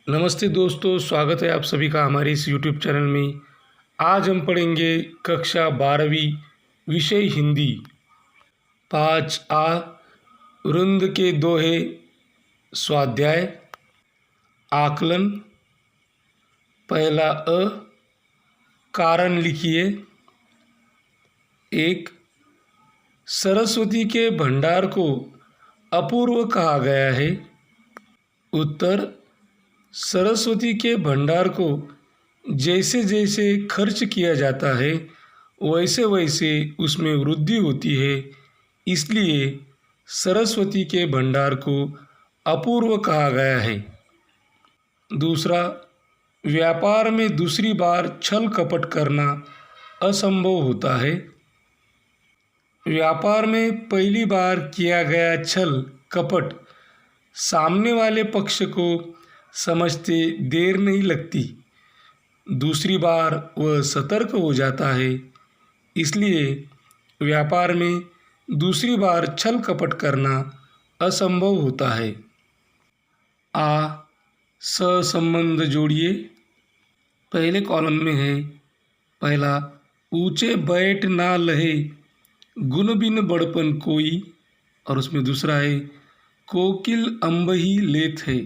नमस्ते दोस्तों, स्वागत है आप सभी का हमारे इस YouTube चैनल में। आज हम पढ़ेंगे कक्षा 12वीं विषय हिंदी। 5A रुंद के दोहे स्वाध्याय आकलन। पहला अ, कारण लिखिए। 1. सरस्वती के भंडार को अपूर्व कहा गया है। उत्तर: सरस्वती के भंडार को जैसे जैसे खर्च किया जाता है वैसे वैसे उसमें वृद्धि होती है, इसलिए सरस्वती के भंडार को अपूर्व कहा गया है। दूसरा, व्यापार में दूसरी बार छल कपट करना असंभव होता है। व्यापार में पहली बार किया गया छल कपट सामने वाले पक्ष को समझते देर नहीं लगती, दूसरी बार वह सतर्क हो जाता है, इसलिए व्यापार में दूसरी बार छल कपट करना असंभव होता है। आ स संबंध जोड़िए। पहले कॉलम में है पहला, ऊंचे बैठ ना लहे गुण बिन बड़पन कोई, और उसमें दूसरा है कोकिल अम्बही लेत है।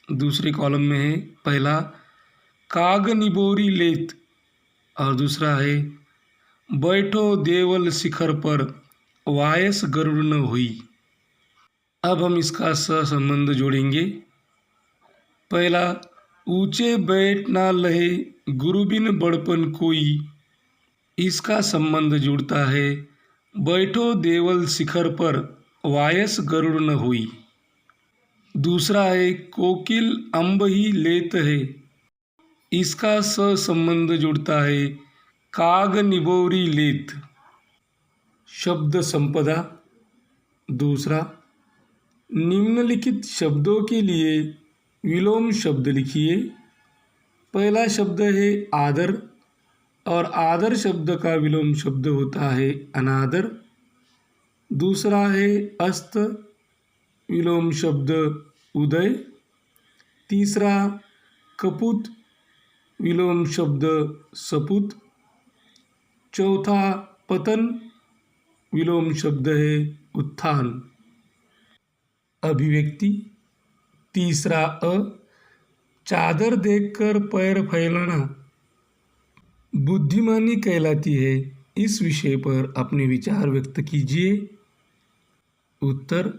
दूसरे कॉलम में है पहला, काग निबोरी लेत, और दूसरा है बैठो देवल शिखर पर वायस गरुड़ न हुई। अब हम इसका संबंध जोड़ेंगे। पहला, ऊंचे बैठ ना लहे गुरु बिन बड़पन कोई, इसका संबंध जुड़ता है बैठो देवल शिखर पर वायस गरुड़ न हुई। दूसरा है कोकिल अम्ब ही लेत है, इसका संबंध जुड़ता है काग निबोरी लेत। शब्द संपदा। दूसरा, निम्नलिखित शब्दों के लिए विलोम शब्द लिखिए। पहला शब्द है आदर, और आदर शब्द का विलोम शब्द होता है अनादर। दूसरा है अस्त, विलोम शब्द उदय। तीसरा कपूत, विलोम शब्द सपूत। चौथा पतन, विलोम शब्द है उत्थान। अभिव्यक्ति। तीसरा अ, चादर देखकर पैर फैलाना बुद्धिमानी कहलाती है। इस विषय पर अपने विचार व्यक्त कीजिए। उत्तर: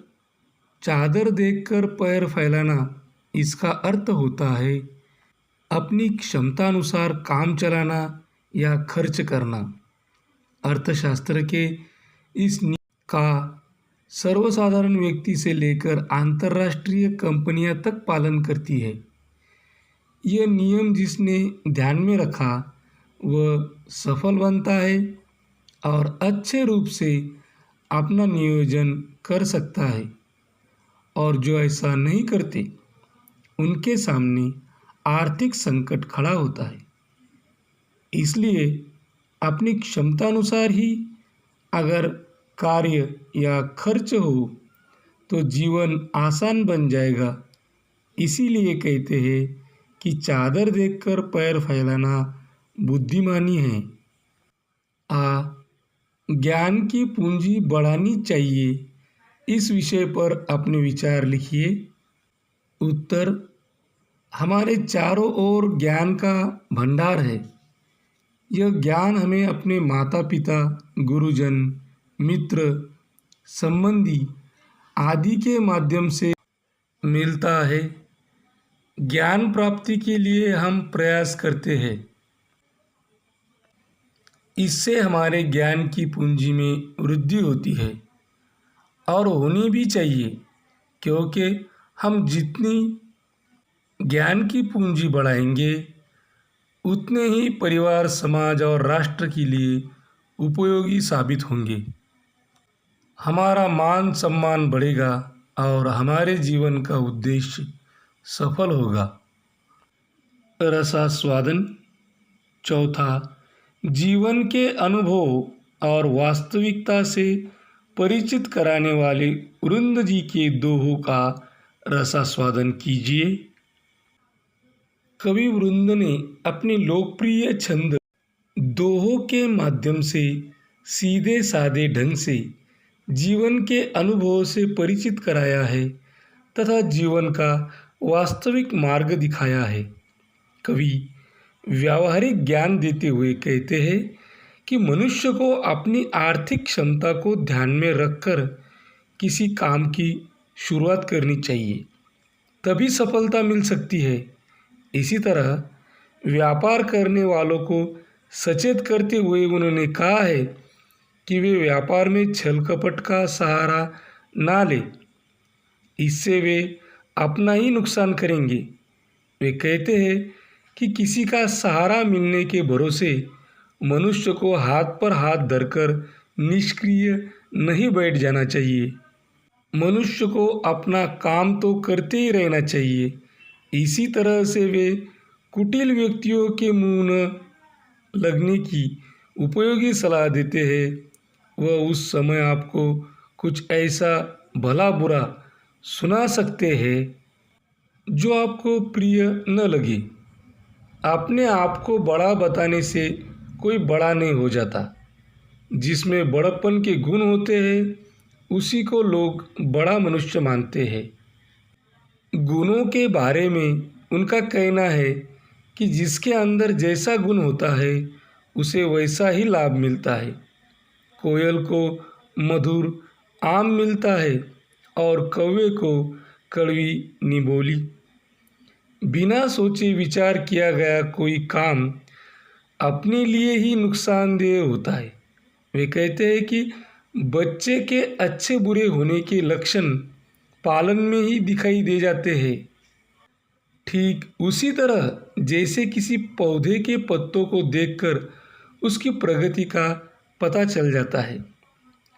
चादर देखकर पैर फैलाना, इसका अर्थ होता है अपनी क्षमतानुसार काम चलाना या खर्च करना। अर्थशास्त्र के इस नियम का सर्वसाधारण व्यक्ति से लेकर अंतर्राष्ट्रीय कंपनियां तक पालन करती है। यह नियम जिसने ध्यान में रखा वह सफल बनता है और अच्छे रूप से अपना नियोजन कर सकता है, और जो ऐसा नहीं करते उनके सामने आर्थिक संकट खड़ा होता है। इसलिए अपनी क्षमतानुसार ही अगर कार्य या खर्च हो तो जीवन आसान बन जाएगा। इसीलिए कहते हैं कि चादर देखकर पैर फैलाना बुद्धिमानी है। ज्ञान की पूंजी बढ़ानी चाहिए, इस विषय पर अपने विचार लिखिए। उत्तर: हमारे चारों ओर ज्ञान का भंडार है। यह ज्ञान हमें अपने माता पिता, गुरुजन, मित्र, संबंधी आदि के माध्यम से मिलता है। ज्ञान प्राप्ति के लिए हम प्रयास करते हैं। इससे हमारे ज्ञान की पूंजी में वृद्धि होती है, और होनी भी चाहिए, क्योंकि हम जितनी ज्ञान की पूंजी बढ़ाएंगे उतने ही परिवार, समाज और राष्ट्र के लिए उपयोगी साबित होंगे। हमारा मान सम्मान बढ़ेगा और हमारे जीवन का उद्देश्य सफल होगा। रसास्वादन। चौथा, जीवन के अनुभव और वास्तविकता से परिचित कराने वाले वृंद जी के दोहों का रसास्वादन कीजिए। कवि वृंद ने अपने लोकप्रिय छंद दोहों के माध्यम से सीधे साधे ढंग से जीवन के अनुभवों से परिचित कराया है तथा जीवन का वास्तविक मार्ग दिखाया है। कवि व्यावहारिक ज्ञान देते हुए कहते हैं कि मनुष्य को अपनी आर्थिक क्षमता को ध्यान में रखकर किसी काम की शुरुआत करनी चाहिए, तभी सफलता मिल सकती है। इसी तरह व्यापार करने वालों को सचेत करते हुए उन्होंने कहा है कि वे व्यापार में छल कपट का सहारा ना लें, इससे वे अपना ही नुकसान करेंगे। वे कहते हैं कि किसी का सहारा मिलने के भरोसे मनुष्य को हाथ पर हाथ धरकर निष्क्रिय नहीं बैठ जाना चाहिए। मनुष्य को अपना काम तो करते ही रहना चाहिए। इसी तरह से वे कुटिल व्यक्तियों के मुंह न लगने की उपयोगी सलाह देते हैं। वह उस समय आपको कुछ ऐसा भला बुरा सुना सकते हैं जो आपको प्रिय न लगे। अपने आप को बड़ा बताने से कोई बड़ा नहीं हो जाता। जिसमें बड़प्पन के गुण होते हैं उसी को लोग बड़ा मनुष्य मानते हैं। गुणों के बारे में उनका कहना है कि जिसके अंदर जैसा गुण होता है उसे वैसा ही लाभ मिलता है। कोयल को मधुर आम मिलता है और कौवे को कड़वी निबोली। बिना सोचे विचार किया गया कोई काम अपने लिए ही नुकसानदेह होता है। वे कहते हैं कि बच्चे के अच्छे बुरे होने के लक्षण पालन में ही दिखाई दे जाते हैं। ठीक उसी तरह जैसे किसी पौधे के पत्तों को देखकर उसकी प्रगति का पता चल जाता है।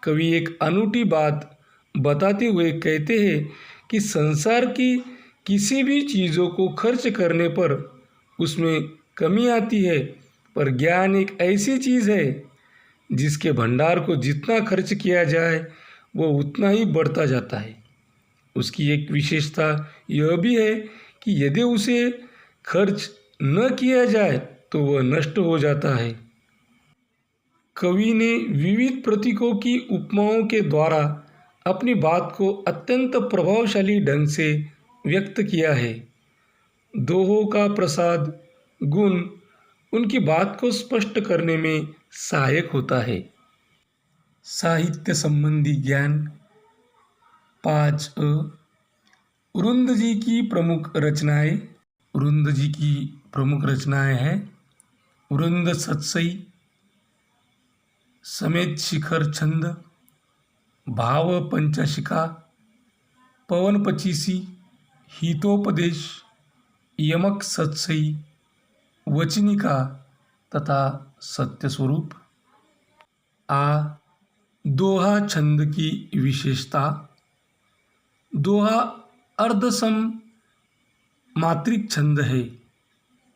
कवि एक अनूठी बात बताते हुए कहते हैं कि संसार की किसी भी चीज़ों को खर्च करने पर उसमें कमी आती है, पर ज्ञान एक ऐसी चीज़ है जिसके भंडार को जितना खर्च किया जाए वो उतना ही बढ़ता जाता है। उसकी एक विशेषता यह भी है कि यदि उसे खर्च न किया जाए तो वह नष्ट हो जाता है। कवि ने विविध प्रतीकों की उपमाओं के द्वारा अपनी बात को अत्यंत प्रभावशाली ढंग से व्यक्त किया है। दोहों का प्रसाद गुण उनकी बात को स्पष्ट करने में सहायक होता है। साहित्य संबंधी ज्ञान 5 वृंद जी की प्रमुख रचनाएं। वृंद जी की प्रमुख रचनाएं हैं वृंद सतसई, समेत शिखर छंद, भाव पंचशिका, पवन पचीसी, हितोपदेश, यमक सतसई, वचनिका तथा सत्य स्वरूप। दोहा छंद की विशेषता। दोहा अर्धसम मात्रिक छंद है।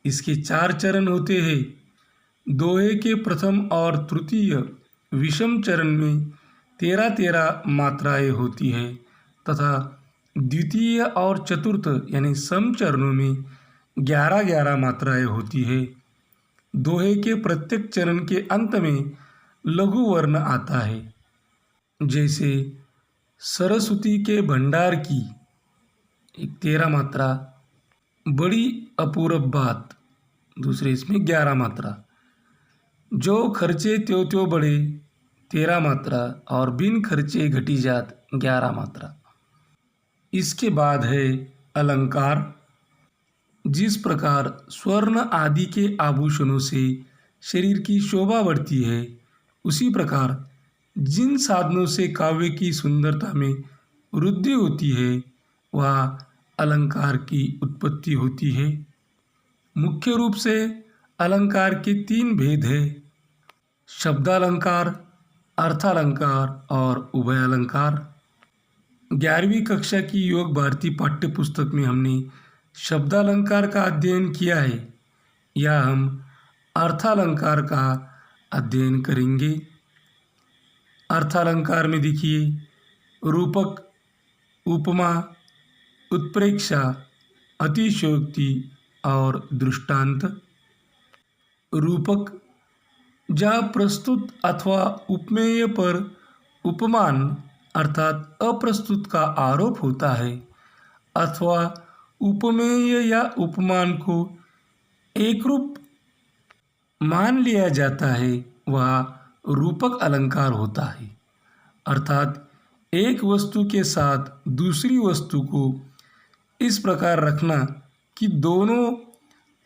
इसके 4 चरण होते हैं। दोहे के प्रथम और तृतीय विषम चरण में 13-13 मात्राएं होती है तथा द्वितीय और चतुर्थ यानी सम चरणों में 11-11 मात्राएं होती है। दोहे के प्रत्येक चरण के अंत में लघु वर्ण आता है। जैसे सरस्वती के भंडार की 13 मात्रा, बड़ी अपूरब बात दूसरे इसमें 11 मात्रा, जो खर्चे त्यों त्यों बढ़े 13 मात्रा और बिन खर्चे घटी जात 11 मात्रा। इसके बाद है अलंकार। जिस प्रकार स्वर्ण आदि के आभूषणों से शरीर की शोभा बढ़ती है उसी प्रकार जिन साधनों से काव्य की सुंदरता में वृद्धि होती है वह अलंकार की उत्पत्ति होती है। मुख्य रूप से अलंकार के 3 भेद हैं, शब्दालंकार, अर्थालंकार और उभय अलंकार। 11वीं कक्षा की योग भारती पाठ्य पुस्तक में हमने शब्दालंकार का अध्ययन किया है, या हम अर्थालंकार का अध्ययन करेंगे। अर्थालंकार में देखिए रूपक, उपमा, उत्प्रेक्षा, अतिशयोक्ति, और दृष्टांत। रूपक, जहाँ प्रस्तुत अथवा उपमेय पर उपमान अर्थात अप्रस्तुत का आरोप होता है अथवा उपमेय या उपमान को एकरूप मान लिया जाता है, वह रूपक अलंकार होता है। अर्थात एक वस्तु के साथ दूसरी वस्तु को इस प्रकार रखना कि दोनों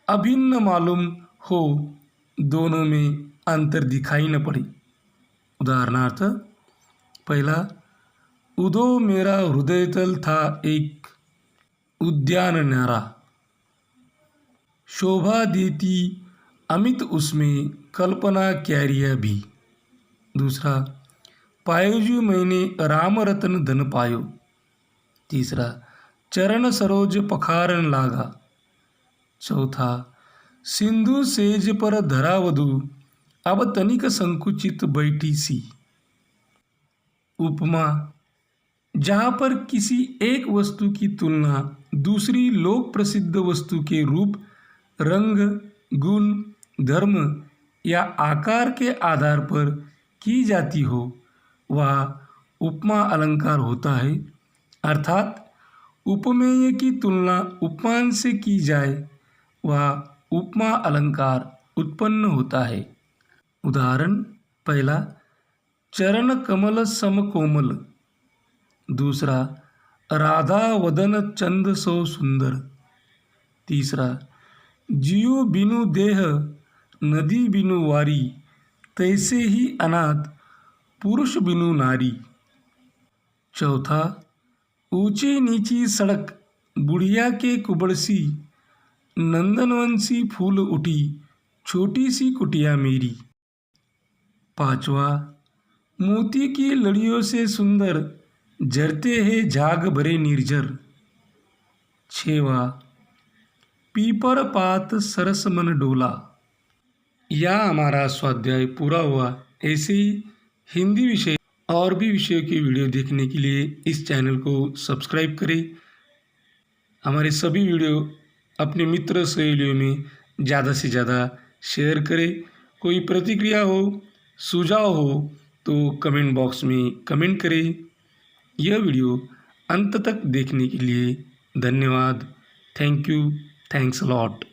अभिन्न मालूम हो, दोनों में अंतर दिखाई न पड़े। उदाहरणार्थ, पहला, उदो मेरा हृदयतल था एक उद्यान न्यारा, शोभा देती अमित उसमें कल्पना क्यारिया भी। दूसरा, पायोजू मैंने राम रतन धन पायो। तीसरा, चरण सरोज पखारन लागा। चौथा, सिंधु सेज पर धरावधु अब तनिक संकुचित बैठी सी। उपमा, जहाँ पर किसी एक वस्तु की तुलना दूसरी लोक प्रसिद्ध वस्तु के रूप, रंग, गुण, धर्म या आकार के आधार पर की जाती हो, वह उपमा अलंकार होता है। अर्थात उपमेय की तुलना उपमान से की जाए, वह उपमा अलंकार उत्पन्न होता है। उदाहरण, पहला, चरण कमल सम कोमल। दूसरा, राधा वदन चंद सो सुंदर। तीसरा, जियो बिनु देह नदी बिनु वारी, तैसे ही अनाथ पुरुष बिनु नारी। चौथा, ऊंची नीची सड़क बुढ़िया के कुबड़सी, नंदनवंशी फूल उठी छोटी सी कुटिया मेरी। पांचवा, मोती की लड़ियों से सुंदर झरते हैं झाग भरे निर्झर। छेवा, पीपर पात सरस मन डोला। यह हमारा स्वाध्याय पूरा हुआ। ऐसे ही हिंदी विषय और भी विषयों की वीडियो देखने के लिए इस चैनल को सब्सक्राइब करें। हमारे सभी वीडियो अपने मित्र सहेलियों में ज़्यादा से ज़्यादा शेयर करें। कोई प्रतिक्रिया हो, सुझाव हो तो कमेंट बॉक्स में कमेंट करें। यह वीडियो अंत तक देखने के लिए धन्यवाद। Thank you, thanks a lot.